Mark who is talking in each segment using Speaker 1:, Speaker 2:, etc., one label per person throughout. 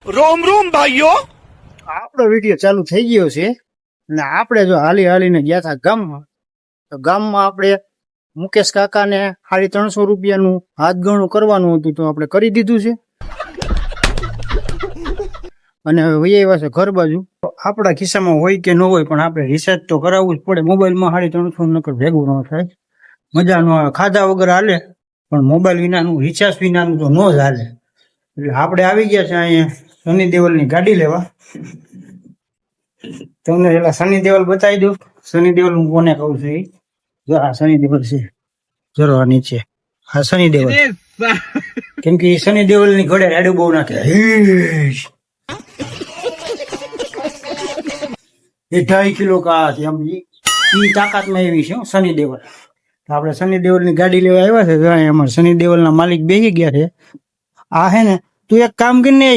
Speaker 1: રોમ રોમ ભાઈઓ,
Speaker 2: આપણો વિડીયો ચાલુ થઈ ગયો છે અને આપણે જો હાલી હાલીને ગયા હતા ગામમાં. તો ગામમાં આપણે મુકેશ કાકાને 350 રૂપિયાનું હાથ ગણું કરવાનું હતું, તો આપણે કરી દીધું છે અને હવે વહી આવ્યા છે ઘર બાજુ. આપણા ખિસ્સામાં હોય કે ન હોય પણ આપણે રિચાર્જ તો કરાવવું જ પડે. મોબાઈલમાં 350 નકર ભેગું ન થાય, મજા ન આવે. ખાધા વગર હાલે પણ મોબાઈલ વિનાનું રિચાર્જ વિનાનું તો ન જ હાલે. એટલે આપણે આવી ગયા છે અહીંયા સની દેવલની ગાડી લેવા. તમને પેલા સની દેવલ બતાવી દઉં. સની દેવલ હું કોને કહું છું, જો આ સની દેવલ છે, જરો આ નીચે આ સની દેવલ. કેમ કે સની દેવલ ની ઘોડે રાડું બહુ નાખે. એ 2.5 કિલો કા છે એમ, ઈ તાકાતમાં એવી છે સની દેવલ. આપણે સની દેવલ ની ગાડી લેવા આવ્યા છે. અમારે સની દેવલ ના માલિક બેસી ગયા છે. આ હે ને, તું એક કામ કરીને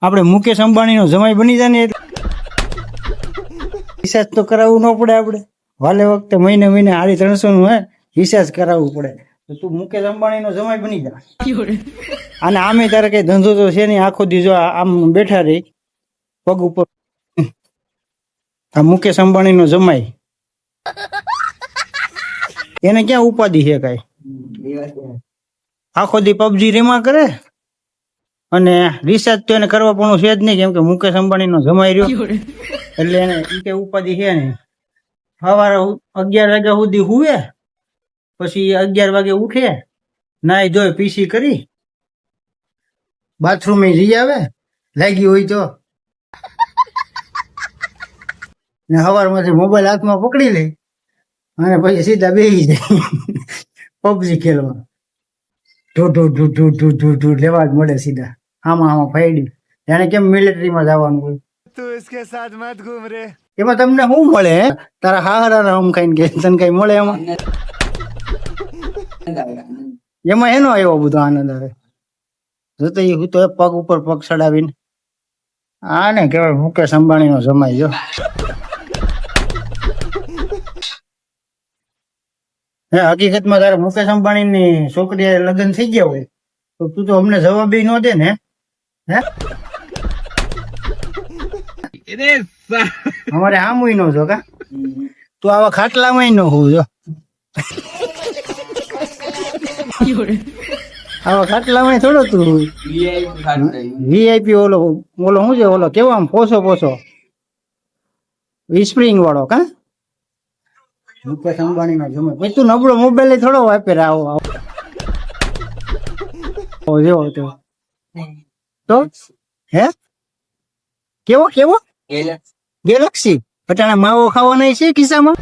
Speaker 2: આપણે મુકેશ અંબાણી નો જમાઈ બની જાય ને, રિચાર્જ તો કરાવવું ન પડે. આપણે વાલે વખતે મહિને 350 નું હે રિચાર્જ કરાવવું પડે. તો તું મુકેશ અંબાણી નો જમાઈ બની જા. અને આમે તારે કઈ ધંધો તો છે નહીં, આખો દી જો આમ બેઠા રહી પગ ઉપર. આ મુકેશ અંબાણી નો જમાઈ, એને ક્યાં ઉપાધિ છે કઈ? આખો દી પબજી રેમા કરે અને રિચાર્જ તો એને કરવા પણ છે જ નહીં, કેમ કે મુકેશ અંબાણી નો જમાઈ રહ્યો એટલે એને ઈ કઈ ઉપાધિ છે નહીં. સવારે 11 વાગ્યા સુધી હુવે, પછી 11 વાગે ઉઠે, નાઈ ધોઈ પીસી કરી બાથરૂમ જઈ આવે લાગી હોય તો, ને સવારમાંથી મોબાઈલ હાથમાં પકડી લે અને પછી સીધા બેસી જાય પબજી ખેલવા. ઢૂ લેવા જ મળે સીધા. આમાં ફાયડી જાણે કેમ મિલિટરીમાં જવાનું હોય.
Speaker 1: તું इसके साथ मत घूम रे.
Speaker 2: એમાં તમને શું મળે? તારા હારા આમ ખાઈને કે તને કઈ મળે એમાં? એમાં એનો આવ્યો બધો આનંદ આવે. જોતો હું તો પગ ઉપર પગ ચડાવીને, આને કહેવાય મુકેશ અંબાણી નો જમાઈ. જો હકીકતમાં તારે મુકેશ અંબાણી ની છોકરી લગ્ન થઈ ગયા હોય તો તું તો અમને જવાબ ન દે ને. હે, અમારે આમ નો જો કા, તું આવા ખાટલામાં ન હોવ. જો આવા ખાટલામાં થોડો તું વીઆઈપી ઓલો શું છે, ઓલો કેવો આમ પોસો સ્પ્રિંગ વાળો કા મુકેશ અંબાણી નો જમે. પછી તું નબળો મોબાઈલ થોડો વાપરે. આવો જેવો તો હે કેવો ગેલેક્સી પટાણા માવો ખાવાના છે ખિસ્સામાં.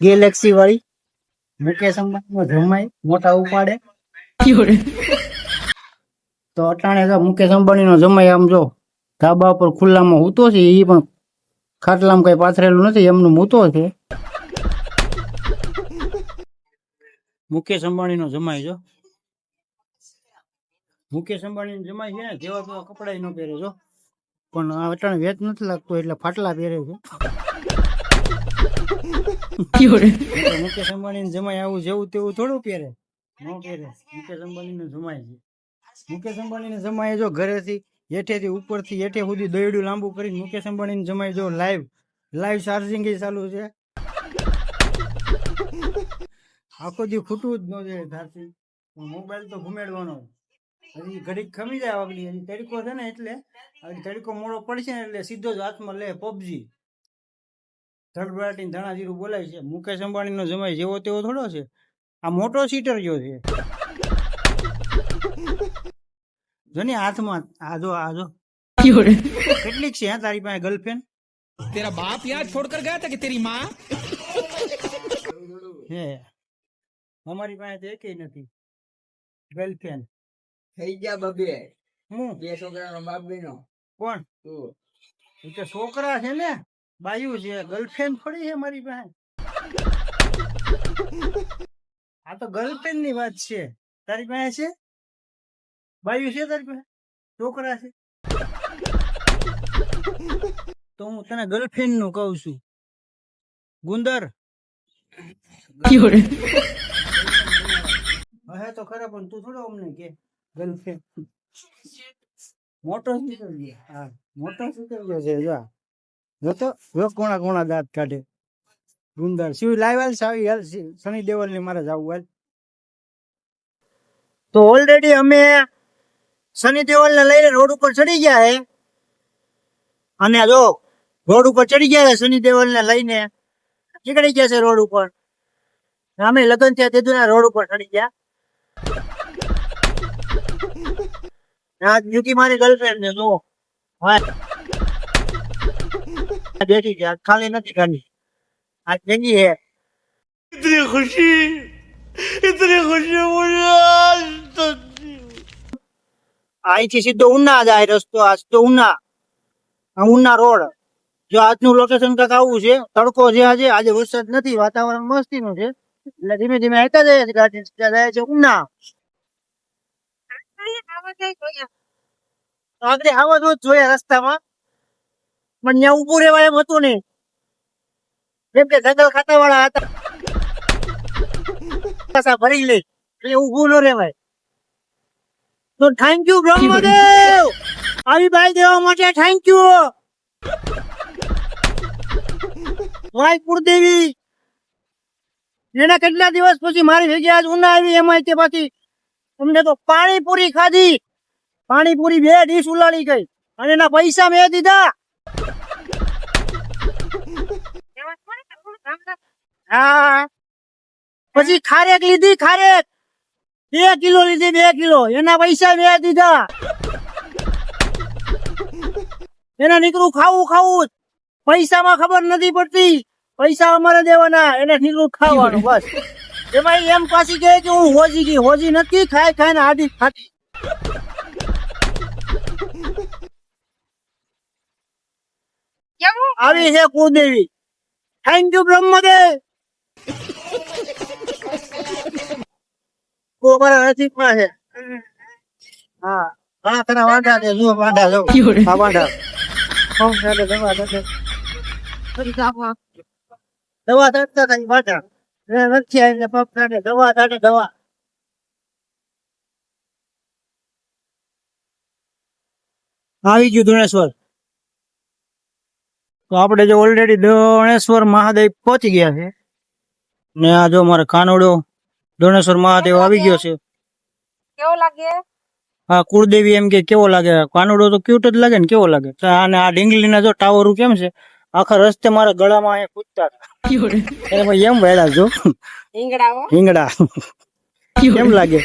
Speaker 2: ગેલેક્સી વાળી મુકેશ અંબાણી નો જમાઈ મોટા ઉપાડે. તો અટાણે તો મુકેશ અંબાણી નો જમાઈ આમ જો ધાબા ઉપર ખુલ્લામાં હૂતો છે. એ પણ ખાટલામાં કઈ પાથરેલું નથી, એમનું મૂતો છે. મુકેશ અંબાણી નો જમાઈ. જો મુકેશ અંબાણી નો જમાઈ છે ને, જેવા તેવા કપડા ન પહેરે. જો પણ આ અટાણે વેચ નથી લાગતો એટલે ફાટલા પહેરે છે. મુકેશ અંબાણી નો જમાઈ આવું જેવું તેવું થોડું પહેરે, ન પહેરે. મુકેશ અંબાણી નો જમાઈ છે. મુકેશ અંબાણી ને જમાઈ જો ઘરેથી હેઠેથી ઉપરથી હેઠે સુધી દોયડું લાંબુ કરીને મુકેશ અંબાણી ને જમાઈ જો લાઈવ ચાર્જિંગ ચાલુ છે. આખો દી ખૂટવું જ ન જાય ધારથી. મોબાઈલ તો ઘુમેડવાનો. હજી ઘડીક ખમી જાય આગળ હજી તડકો છે ને, એટલે તડકો મોડો પડશે ને એટલે સીધો જ હાથમાં લે પબજી. ધડબડાટીને ધણા જીરું બોલાય છે. મુકેશ અંબાણી નો જમાઈ જેવો તેવો થોડો છે, આ મોટો સીટર જો છે. જો ને હાથમાં આજો કેટલીક છે તારી પાસે ગર્લફ્રેન્ડ?
Speaker 3: तेरा बाप यहाँ छोड़कर गया था कि तेरी माँ?
Speaker 2: હે અમારી પાસે તો એકેય નથી ગર્લફ્રેન્ડ.
Speaker 4: થઈ ગયા બબે
Speaker 2: હું
Speaker 4: 2 છોકરાનો બાપ બન્યો
Speaker 2: કોણ?
Speaker 4: તું.
Speaker 2: એ તો છોકરા છે ને, બાયું છે. ગર્લફ્રેન્ડ થોડી છે મારી પાસે. આ તો ગર્લફ્રેન્ડ ની વાત છે. તારી પાસે છે બાયું છે? તારી પાસે છોકરા છે? તો હું તને ગર્લફ્રેન્ડ નું કઉ છું ગુંદર. હે તો ખરા પણ તું થોડો અમને કે ગર્લફ્રેન્ડ મોટો સ્પીકર છે. હા મોટો સ્પીકર છે જો તો જો કોણા કોણા દાંત કાઢે ગુંદર શિવ લાઈવ હાલ સાવી હાલ સની દેવલ ની મારે જવું હાલ. તો ઓલરેડી અમે સની દેવલ ને લઈને રોડ ઉપર ચડી ગયા હે અને જો રોડ ઉપર ચડી ગયા છે સની દેવલ ને લઈને નીકળી ગયા છે રોડ ઉપર. અમે લગ્ન થયા તે રોડ ઉપર ચડી ગયા. આ યુકી મારી ગર્લફ્રેન્ડ ને જો બેઠી છે ખાલી નથી ખાલી આ જંગી હે.
Speaker 1: इतनी खुशी मुझे आज तक
Speaker 2: અહીંથી સીધો ઉના જાય રસ્તો. આ સીધો ઉના ઉના રોડ. જો આજનું લોકેશન કંઈક આવું છે. તડકો છે આજે વરસાદ નથી વાતાવરણ મસ્તી નું છે એટલે ધીમે ધીમે આવતા જાય છે ગાડી સીધા જાય છે ઉના. આગળ આવા જ જોયા રસ્તામાં પણ ત્યાં ઉભું રહેવાય એમ હતું નહીં કેમ કે જંગલ ખાતા વાળા હતા ભરી લે એટલે ઉભું ન રહેવાય. તો થેન્ક યુ બ્રહ્મદેવ આવી બાઈ દેવા માટે થેન્ક યુ. વાય કુળદેવી એના કેટલા દિવસ પછી મારી ભેગી આજ ઉના આવી એમાં તે પાછી અમને તો પાણીપુરી ખાધી. પાણીપુરી 2 ડીશ ઉલાડી ગઈ અને એના પૈસા મેં દીધા. હા પછી ખારેક લીધી ખારેક 2 કિલો લીધી 2 કિલો એના પૈસા મેં દીધા. એના નીકળું ખાવું પૈસામાં ખબર નથી પડતી. પૈસા અમારે દેવાના એને નીકળું ખાવાનું બસ. એમાં એમ પાછી કહે કે હું હોજી નથી ખાય ને આડી ખાતી. આવી છે કુળદેવી. Thank you Brahmadev. મારા નજીકમાં છે. હા ઘણા ખરા વાંઢા છે. જુઓ વાંઢા જો આ વાંઢા દવા ચડતા થાય વાંઢા નથી આવીને પગ કાઢે દવા કાઢે દવા. આવી ગયું ધોણેશ્વર. તો આપણે જો ઓલરેડી ધોણેશ્વર મહાદેવ પહોંચી ગયા છે ને આ જો મારો કાનોડો ધોણેશ્વર મહાદેવ આવી ગયો છે.
Speaker 5: કેવો લાગે?
Speaker 2: હા કુળદેવી એમ કે કેવો લાગે. કાનોડો તો ક્યુટ જ લાગે ને કેવો લાગે. અને આ ડીંગલીના જો ટાવર કેમ છે આખા રસ્તે મારા ગળામાં અહીંયા કૂદતા હતા એટલે એમ વહેલા જો હિંગડા કેમ લાગે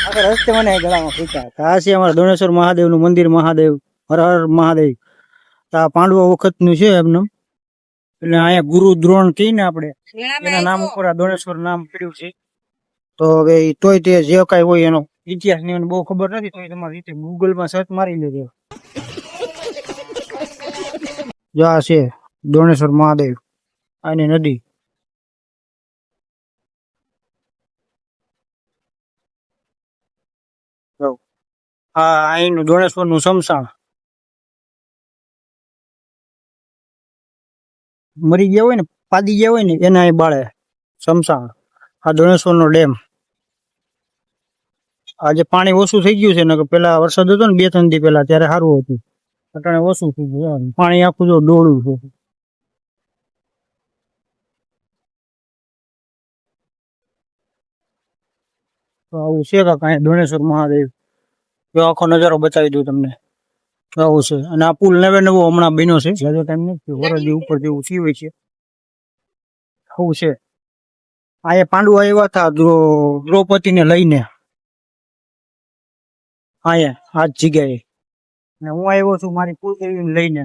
Speaker 2: આખા રસ્તે મને ગળામાં કૂદતા હતા. આ છે અમારા ધોણેશ્વર મહાદેવ નું મંદિર. મહાદેવ હર હર મહાદેવ. આ પાંડવો વખત નું છે એમનું એટલે અહીંયા ગુરુ દ્રોણ કહીએ ને આપણે એના નામ ઉપર આ ધોણેશ્વર નામ પડ્યું છે. તો હવે તોય તે જે કઈ હોય એનો ઇતિહાસ ની બહુ ખબર નથી તો તમારી રીતે ગૂગલ માં સર્ચ મારી લેજો. જો આ છે ધોણેશ્વર મહાદેવ આની નદી. હા અહીંનું ધોણેશ્વર નું શમશાન. મરી ગયા હોય ને પાદી ગયા હોય ને એના અહીં બાળે શમશાન. આ ધોણેશ્વર નો ડેમ. આજે પાણી ઓછું થઈ ગયું છે ને પેલા વરસાદ હતો ને 2-3 દી પેલા ત્યારે સારું હતું. અટાણે ઓછું થઈ ગયું પાણી આખું જો ડોળું છે. તો આવું છે કાંઈ ધોણેશ્વર મહાદેવ. જો આખો નજારો બતાવી દઉં તમને. આવું છે અને આ પુલ નવો હમણાં બન્યો છે. જ્યાં ટાઈમ નથી વરદી ઉપર જેવું સીવે છે આવું છે. અહીંયા પાંડુ આવ્યા હતા દ્રૌપદી ને લઈને અહીંયા આ જ જગ્યાએ ને હું આવ્યો છું મારી કુળદેવી લઈને.